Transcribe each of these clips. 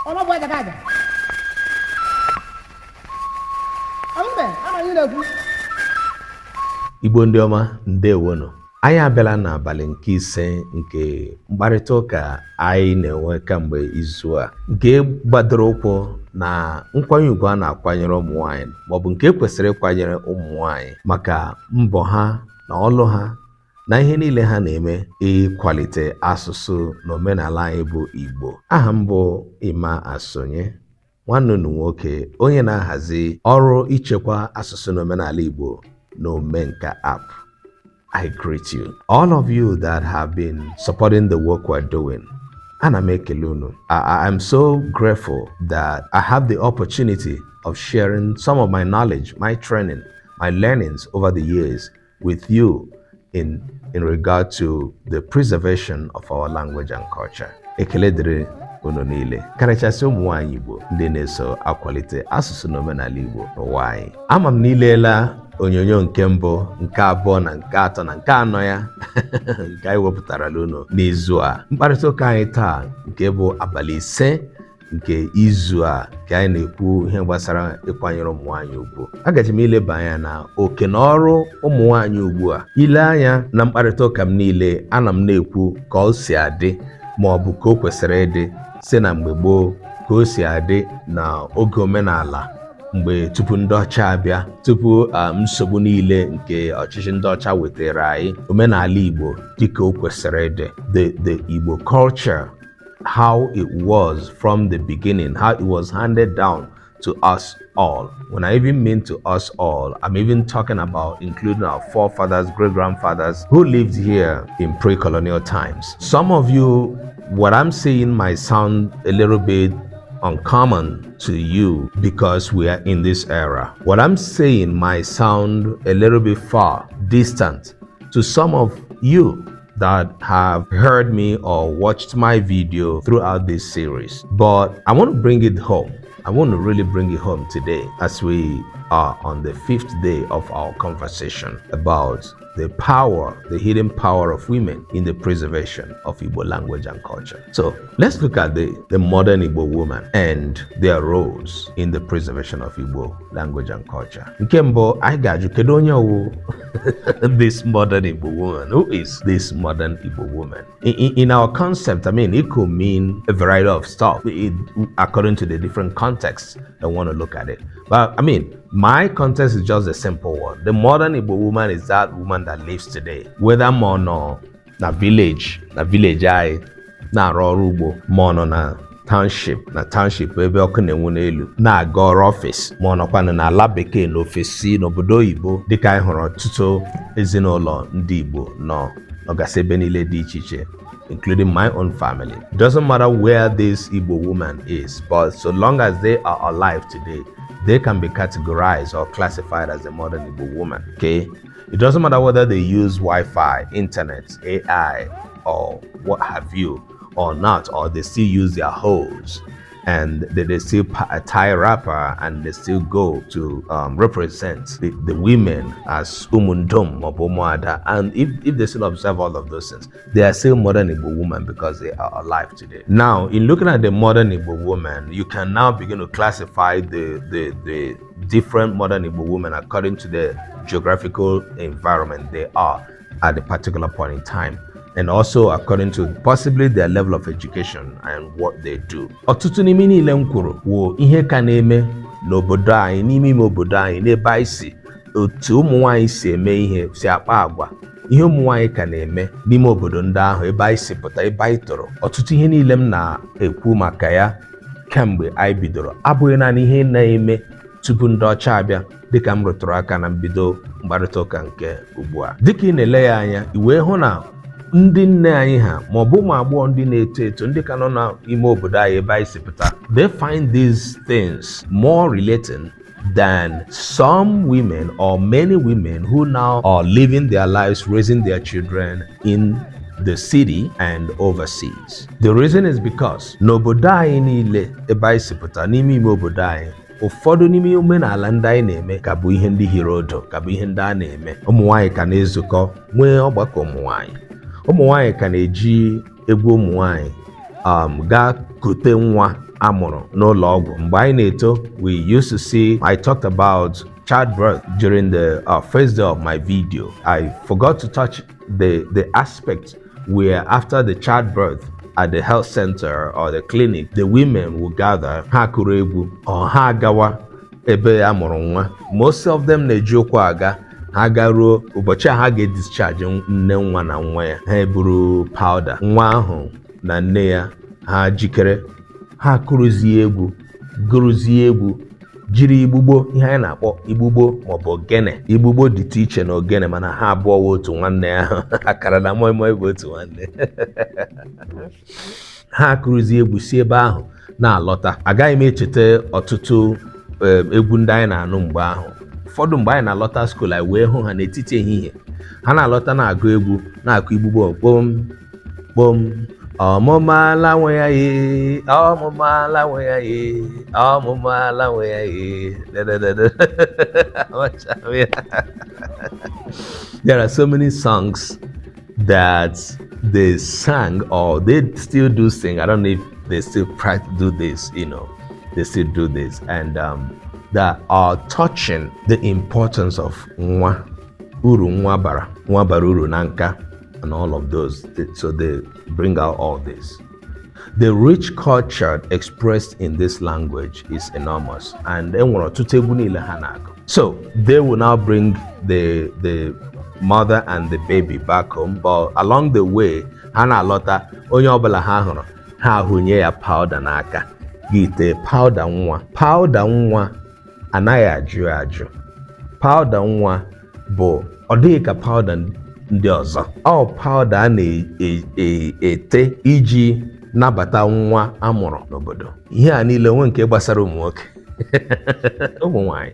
Ono boy daga. Ambe, ama ni na-ekwu. Igbo ndị ọma, ndewonu. Anyị abịala n'abalị nke ise nke mkparịta ụka anyị na-enwe kamgbe izu a, nke gbadoro ụkwụ na nkwanye ugwu a na-akwanyere ụmụ nwanyị maọbụ nke kwesịrị ịkwanyere ụmụ nwanyị maka mbọ ha na ọlụ ha na ihe niile ha na-eme ịkwalite asụsụ na omenala anyị bụ Igbo. Aha m bụ Ima Asonye, nwanne unu nwoke onye na-ahazi ọrụ ichekwa asụsụ na omenala Igbo na Omenka app. I greet you. All of you that have been supporting the work we're doing. Ana m ekele unu. I'm so grateful that I have the opportunity of sharing some of my knowledge, my training, my learnings over the years with you in regard to the preservation of our language and culture. Ekele dịrị unu niile, karịchasị ụmụ nwaanyị Igbo ndị na-eso akwalite asụsụ na omenala Igbo n'ụwa anyị. Ama m niilela onyonyo nke mbụ, nke abụọ na nke atọ na nke anọ ya nke anyị wepụtara unu n'izu a. Mkparịta ụka anyị taa nke bụ abalị ise nke izu a ka anyị na-ekwu ihe gbasara ịkwanyere ụmụ nwaanyị ugwu. Agaji m ileba anya na oke na ọrụ ụmụ nwaanyị ugbu a. Ile anya na mkparịta ụka m niile, ana m na-ekwu ka o si adị ma ọ bụ ka o kwesịrị ịdị si na mgbe gboo, ka o si adị na oge omenala mgbe tupu ndị ọcha abịa, tupu nsogbu niile nke ọchịchị ndị ọcha wetara anyị, omenala Igbo dịka o kwesịrị ịdị. The Igbo culture, how it was from the beginning, how it was handed down to us all. When I even mean to us all, I'm even talking about including our forefathers, great-grandfathers who lived here in pre-colonial times. Some of you, what I'm saying might sound a little bit uncommon to you because we are in this era. What I'm saying might sound a little bit far distant to some of you that have heard me or watched my video throughout this series. But I want to bring it home. I want to really bring it home today as we are on the 5th day of our conversation about the power, the hidden power of women in the preservation of Igbo language and culture. So let's look at the modern Igbo woman and their roles in the preservation of Igbo language and culture. Nkembo, I got you. Kedu onye wu this modern Igbo woman? Who is this modern Igbo woman? In our concept, I mean, it could mean a variety of stuff according to the different contexts that want to look at it. But I mean, my context is just a simple one. The modern Igbo woman is that woman that lives today, whether mono na village I na arụ ugbo, mono na township ebe ọkụ na-enwu n'elu, na-aga ọrụ ọfịs, ma ọ nọkwanụ na ala bekee na ofesi n'obodo oyibo, dịka anyị hụrụ ọtụtụ ezinụlọ ndị Igbo nọgasị ebe niile dị iche iche, including my own family. It doesn't matter where this Igbo woman is, but so long as they are alive today, they can be categorized or classified as a modern Igbo woman, okay? It doesn't matter whether they use Wi-Fi, internet, AI, or what have you, or not, or they still use their hoes, and they still tie a wrapper and they still go to represent the women as umundum or umuada. And if they still observe all of those things, they are still modern Igbo women because they are alive today. Now, in looking at the modern Igbo woman, you can now begin to classify the different modern Igbo women according to the geographical environment they are at a particular point in time, and also according to possibly their level of education and what they do. Ọtụtụ n'ime niile m kwuru wụ ihe ka na-eme n'obodo anyị, n'ime ime obodo anyị, n'ebe anyị si, otu ụmụ nwaanyị si eme ihe, si akpa agwa, ihe ụmụ nwaanyị ka na-eme n'ime obodo ndị ahụ ebe anyị si pụta, ebe anyị tọrọ. Ọtụtụ ihe niile m na-ekwu maka ya kemgbe anyị bidoro abụghị naanị ihe na-eme tupu ndị ọcha abịa, dịka m rụtụrụ aka na mbido mkparịta ụka nke ugbu a. Dịka ị na-ele ya anya, i wee hụ na ndị nne anyị ha ma ọ bụ ụmụ agbọghọ ndị na-eto eto, ndị ka nọ n'ime obodo anyị ebe anyị si pụta, they find these things more relating than some women or many women who now are living their lives, raising their children in the city and overseas. The reason is because n'obodo anyị niile ebe anyị si pụta, n'ime ime obodo anyị, ụfọdụ n'ime omenala ndị anyị na-eme ka bụ ihe ndị hiri odo, ka bụ ihe ndị a na-eme. Ụmụ nwaanyị ka na-ezukọ nwee ọgbakọ ụmụ nwaanyị. Ụmụ nwaanyị ka na-eji egwu ụmụ nwaanyị gaa kute nwa amụrụ n'ụlọ ọgwụ. Mgbe anyị na-eto, we used to see, I talked about childbirth during the first day of my video. I forgot to touch the aspect where after the childbirth at the health center or the clinic, the women will gather, ha kụrụ egwu or ha agawa ebe a mụrụ nwa. Most of them na-eji ụkwụ aga. Ha garuo ụbọchị a ha ga-discharge nne nwa na nwa ya, ha eburu powder nwa ahụ na nne ya, ha jikere, ha kụrụzie egwu, gụrụzie egwu, jiri igbugbo, ihe anyị na-akpọ igbugbo maọbụ ogene. Igbugbo dịtụ iche na ogene, mana ha abụọ wụ otu nwanne ahụ. Akara na moi moi bụ otu nwanne. Ha kụrụzie egwu si ebe ahụ na-alọta. Agaghị m echeta ọtụtụ egwu ndị anyị na-anụ mgbe ahụ. Ụfọdụ mgbe anyị na-alọta skuul, anyị wee hụ ha n'etiti ehihie, ha na-alọta na-agụ egwu, na-akụ igbugbo kpom kpom, ọmụmaala nwe ya ye, ọmụmaala nwe ya ye, ọmụmaala nwe ya ye. There are so many songs that they sang, or they still do sing. I don't know if they still do this, they still do this, and that are touching the importance of nwa, uru nwa bara uru na nka, and all of those. So they bring out all this. The rich culture expressed in this language is enormous, and so they will now bring the mother and the baby back home, but along the way, hana lota onye obala ha hụrụ, ha hunye ya powder n'aka, gite powder nwa anaghị ajụ. Powder nwa bụ ọ dịghị ka powder ndị ọzọ. Ọ powder a na-ete iji nabata nwa amụrụ n'obodo. Ihe a niile nwe nke gbasara ụmụ nwoke. Ụmụ nwaanyị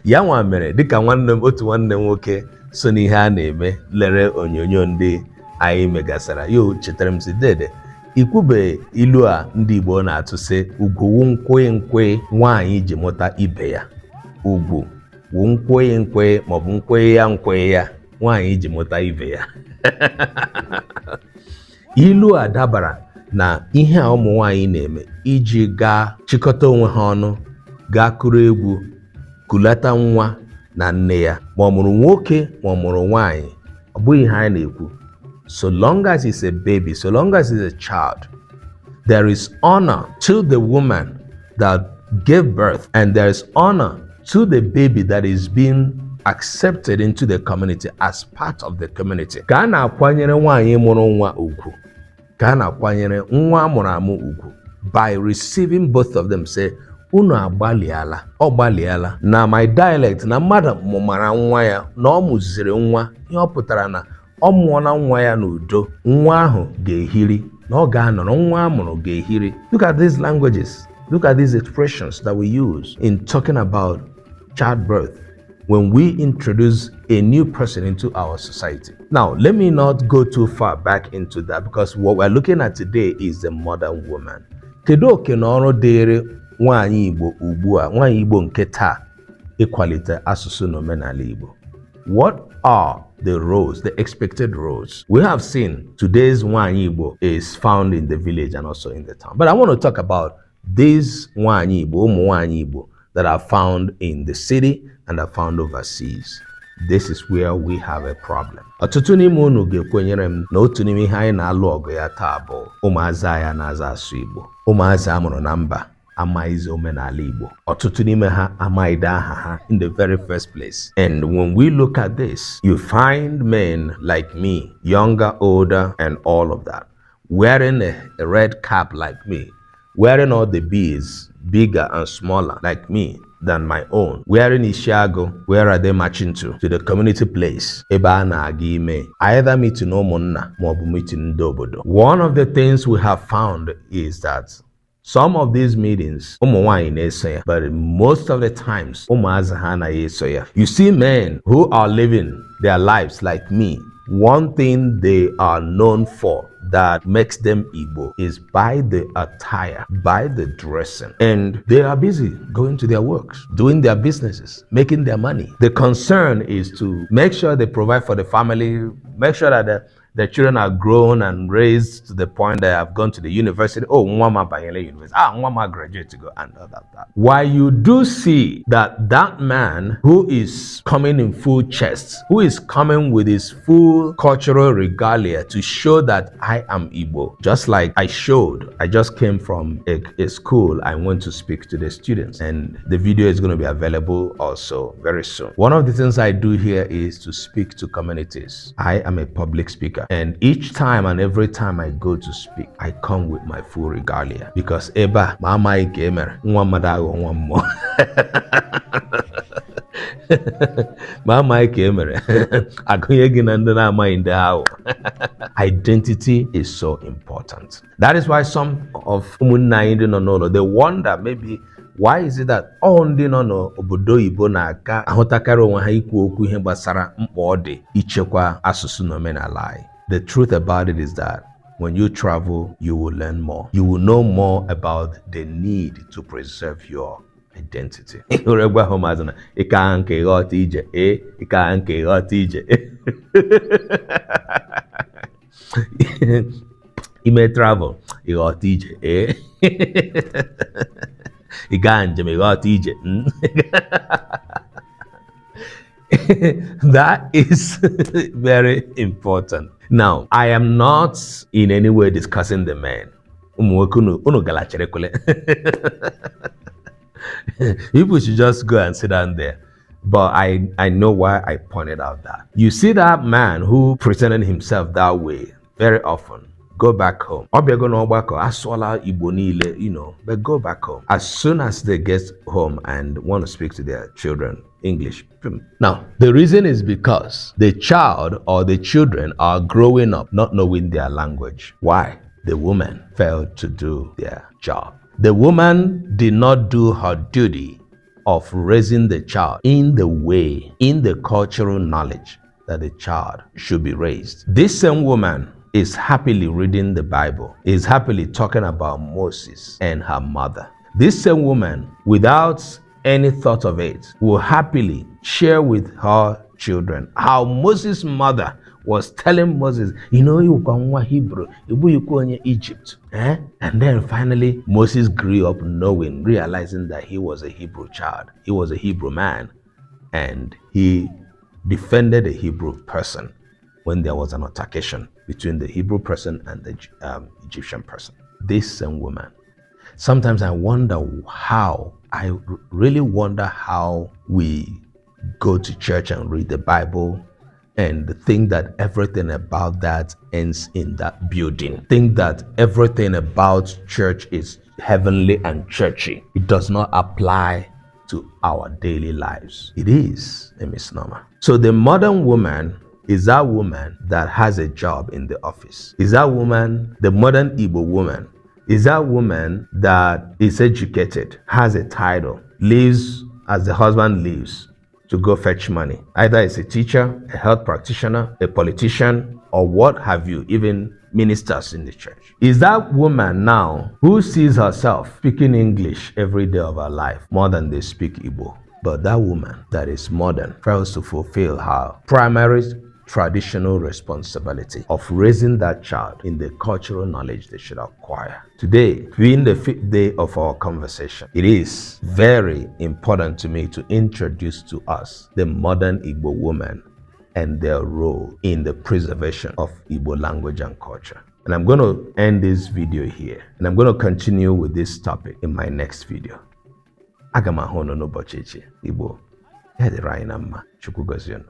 ya nwa mere, dịka otu nwanne m nwoke so n'ihe a na-eme lere onyonyo ndị anyị megasara, yo chetara m si, dede ikwube ilu a ndị Igbo na-atụ sị, ugwu wu nkwe nwaanyị ji mụta ibe ya. Ugwu wu nkwe maọbụ nkwe ya nwaanyị ji mụta ibe ya. Ilu a dabara na ihe a ụmụ nwaanyị na-eme iji gaa chịkọta onwe ha ọnụ, gaa kụrụ egwu, kulata nwa na nne ya, ma ọ mụrụ nwoke ma ọ mụrụ nwaanyị. Ọ bụghị ihe anyị na-ekwu. So long as it's a baby, so long as it's a child, there is honor to the woman that gave birth, and there is honor to the baby that is being accepted into the community as part of the community. Ka a na-akwanyere nwaanyị mụrụ nwa ugwu, ka a na-akwanyere nwa amụrụ amụ ugwu, by receiving both of them. Say, unu agbaliala, ọ gbaliala. Na my dialect, na mmadụ mụmara nwa ya, na ọ mụziri nwa, ihe ọ pụtara na ọ mụọla nwa ya n'udo, nwa ahụ ga-ehiri, na ọ ga-anọrọ, nwa amụrụ ga-ehiri. Look at these languages, look at these expressions that we use in talking about childbirth when we introduce a new person into our society. Now, let me not go too far back into that, because what we're looking at today is the modern woman. Kedu oke na ọrụ dịrị nwaanyị Igbo ugbu a, nwaanyị Igbo nke taa, ịkwalite asụsụ na omenala Igbo? What are the roles, the expected roles? We have seen today's nwaanyị Igbo is found in the village and also in the town. But I want to talk about these nwaanyị Igbo, ụmụ nwaanyị Igbo, that are found in the city and are found overseas. This is where we have a problem. Ọtụtụ n'ime unu ga-ekwenyere m na otu n'ime ihe anyị na-alụ ọgụ ya taa bụ ụmụazị anyị na-aza asụ Igbo. Ụmụazị amụrụ na mba amaghịzi omenala Igbo. Ọtụtụ n'ime ha amaghịde aha ha in the very first place. And when we look at this, you find men like me, younger, older, and all of that, wearing a red cap like me, wearing all the beads, bigger and smaller like me than my own, wearing ishiago. Where are they marching to? To the community place, ebe a na-aga ime, either meeting ụmụnna maọbụ meeting ndị obodo. One of the things we have found is that some of these meetings, ụmụ nwaanyị na-eso ya, but most of the times ụmụazị ha anaghị eso ya. You see men who are living their lives like me, one thing they are known for that makes them Igbo is by the attire, by the dressing. And they are busy going to their works, doing their businesses, making their money. The concern is to make sure they provide for the family, make sure that the children are grown and raised to the point that have gone to the university. Oh, Mwama Bayele University. Mwama graduate to go and all that. While you do see that man who is coming in full chest, who is coming with his full cultural regalia to show that I am Igbo, just like I just came from a school. I went to speak to the students, and the video is going to be available also very soon. One of the things I do here is to speak to communities. I am a public speaker. And each time and every time I go to speak, I come with my full regalia. Because Eba, Mama Ikemer, Nwamadago Nwammo. Mama Ikemer, Akunyeginandana Mindao. Identity is so important. That is why some of Umunna they wonder maybe why is it that ndị nọ n'obodo Igbo na-aka ahụtakarị onwe ha ikwu okwu ihe gbasara mkpa ọ dị ichekwa asụsụ na omenala anyị? The truth about it is that when you travel, you will learn more. You will know more about the need to preserve your identity. You may travel, you got DJ. That is very important. Now, I am not in any way discussing the men. People should just go and sit down there. But I know why I pointed out that. You see that man who presented himself that way very often. Go back home. But go back home. As soon as they get home and want to speak to their children, English. Now, the reason is because the child or the children are growing up not knowing their language. Why? The woman failed to do their job. The woman did not do her duty of raising the child in the way, in the cultural knowledge that the child should be raised. This same woman is happily reading the Bible, is happily talking about Moses and her mother. This same woman, without any thought of it, will happily share with her children how Moses' mother was telling Moses, you know, you can Hebrew, you can Egypt. And then finally, Moses grew up knowing, realizing that he was a Hebrew child. He was a Hebrew man. And he defended a Hebrew person when there was an altercation between the Hebrew person and the Egyptian person. This same woman. Sometimes I really wonder how we go to church and read the Bible and think that everything about that ends in that building. Think that everything about church is heavenly and churchy. It does not apply to our daily lives. It is a misnomer. So the modern woman is that woman that has a job in the office. Is that woman, the modern Igbo woman, is that woman that is educated, has a title, lives as the husband lives to go fetch money. Either it's a teacher, a health practitioner, a politician, or what have you, even ministers in the church. Is that woman now who sees herself speaking English every day of her life more than they speak Igbo? But that woman that is modern fails to fulfill her primary traditional responsibility of raising that child in the cultural knowledge they should acquire. Today, being the 5th day of our conversation, it is very important to me to introduce to us the modern Igbo woman and their role in the preservation of Igbo language and culture. And I'm going to end this video here, and I'm going to continue with this topic in my next video. Aga m ahụ unu n'ụbọchị echi. Igbo, ya dịrị anyị na mma. Chukwu gọzie unu.